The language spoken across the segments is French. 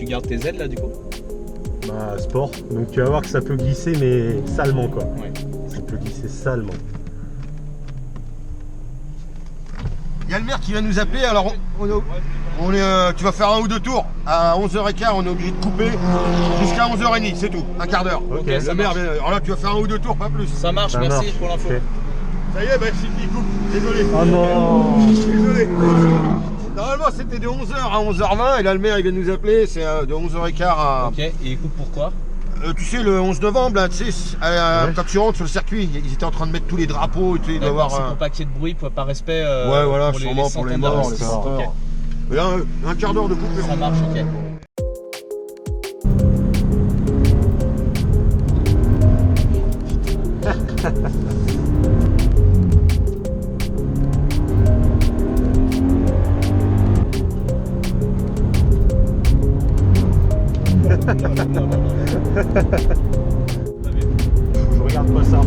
tu gardes tes aides là du coup? Bah sport, donc tu vas voir que ça peut glisser mais salement quoi. Ouais. Ça peut glisser salement. Il y a le maire qui vient nous appeler, alors tu vas faire un ou deux tours. À 11h15, on est obligé de couper jusqu'à 11h30, c'est tout, un quart d'heure. Ok, ça Le maire marche. vient, alors là tu vas faire un ou deux tours, pas plus. Ça marche, Ça merci marche. pour l'info. Ok. Ça y est, bah il coupe, désolé. Oh non. Désolé. Normalement c'était de 11h à 11h20 et là le maire il vient nous appeler, c'est de 11h15 à... Ok, et écoute pourquoi? Tu sais, le 11 novembre, là, tu sais, Ouais. quand tu rentres sur le circuit, ils étaient en train de mettre tous les drapeaux, tu sais, il doit y D'accord, avoir... c'est pour pas qu'il y ait de bruit, par respect Ouais, voilà, pour sûrement pour les centaines morts, les d'investisseurs. morts. Ok, Mais là, un quart d'heure de coupure. ça marche, ok. Je regarde pas ça.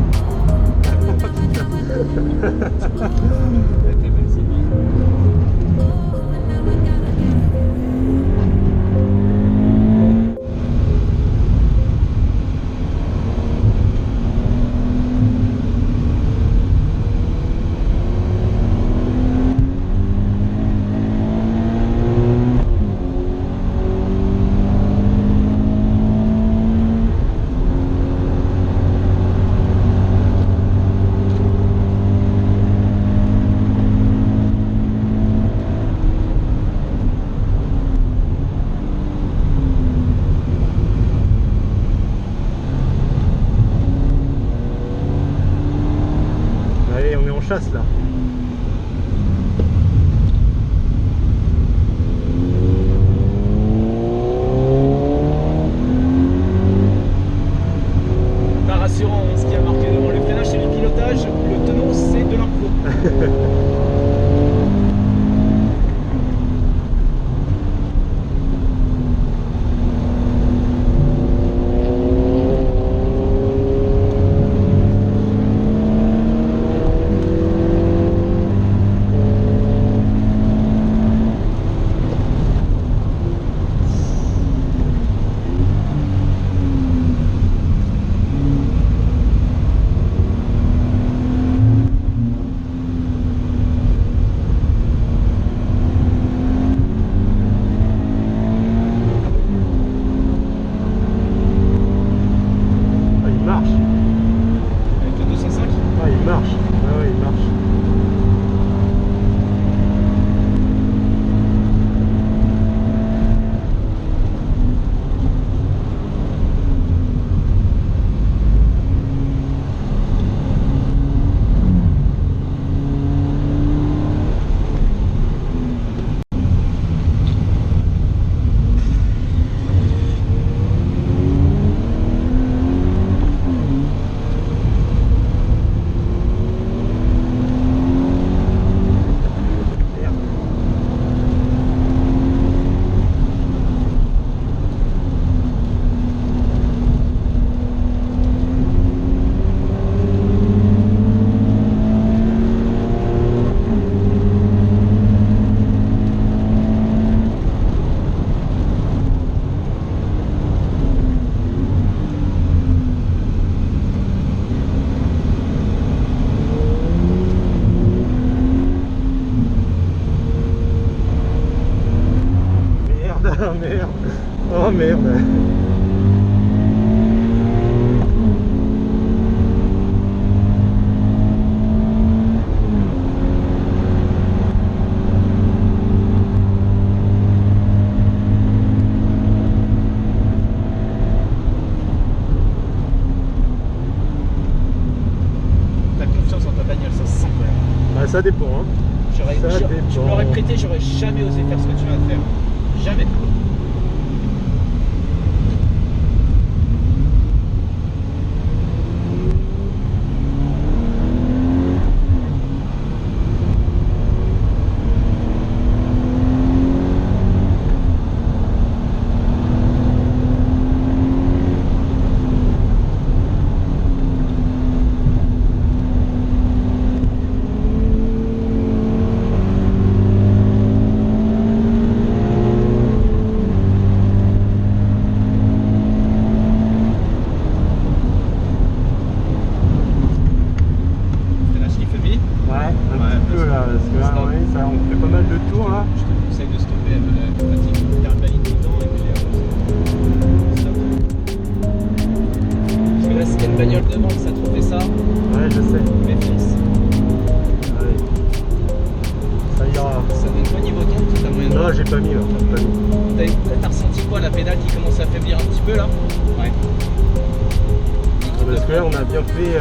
Allez, on est en chasse là. Pas rassurant, hein, ce qui a marqué devant le freinage, c'est le pilotage, le tonneau, c'est de l'impro. Ah, il marche. Avec le 205. Ah, il marche. Ah ouais, il marche. Merde. Merde, ah, merde. Oh merde. T'as confiance en ta bagnole, ça se sent quand même. Bah ça dépend hein. Ça Tu dépend. me l'aurais prêté, j'aurais jamais osé faire ce que tu viens de faire. Jamais. parce que là, Stop. ouais, ça, on fait pas mal de tours là. Je te conseille de stopper, elle te fatigue. T'as un baline dedans et puis stop. Parce que là, s'il y a une bagnole devant, ça te fait ça, Ouais, je sais. mais fonce. Allez. Ça ira. Ça donne pas niveau temps, t'as moyen de. Non, j'ai pas mis là. J'ai pas mis. T'as ressenti quoi, la pédale qui commence à faiblir un petit peu là? Ouais. Parce que là, on a bien fait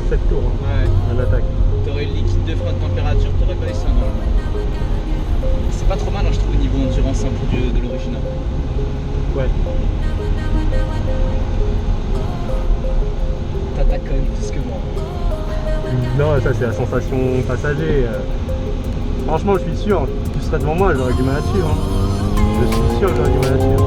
7 tours Ouais. en attaque. T'aurais eu le liquide de frein de température, t'aurais pas eu ça normalement. C'est pas trop mal, hein, je trouve, au niveau endurance un peu de l'original. Ouais. T'attaques quand même plus que moi. Non, ça, c'est la sensation passager. Franchement, je suis sûr. Tu serais devant moi, j'aurais du mal à te suivre. Hein. Je suis sûr que j'aurais du mal à te suivre.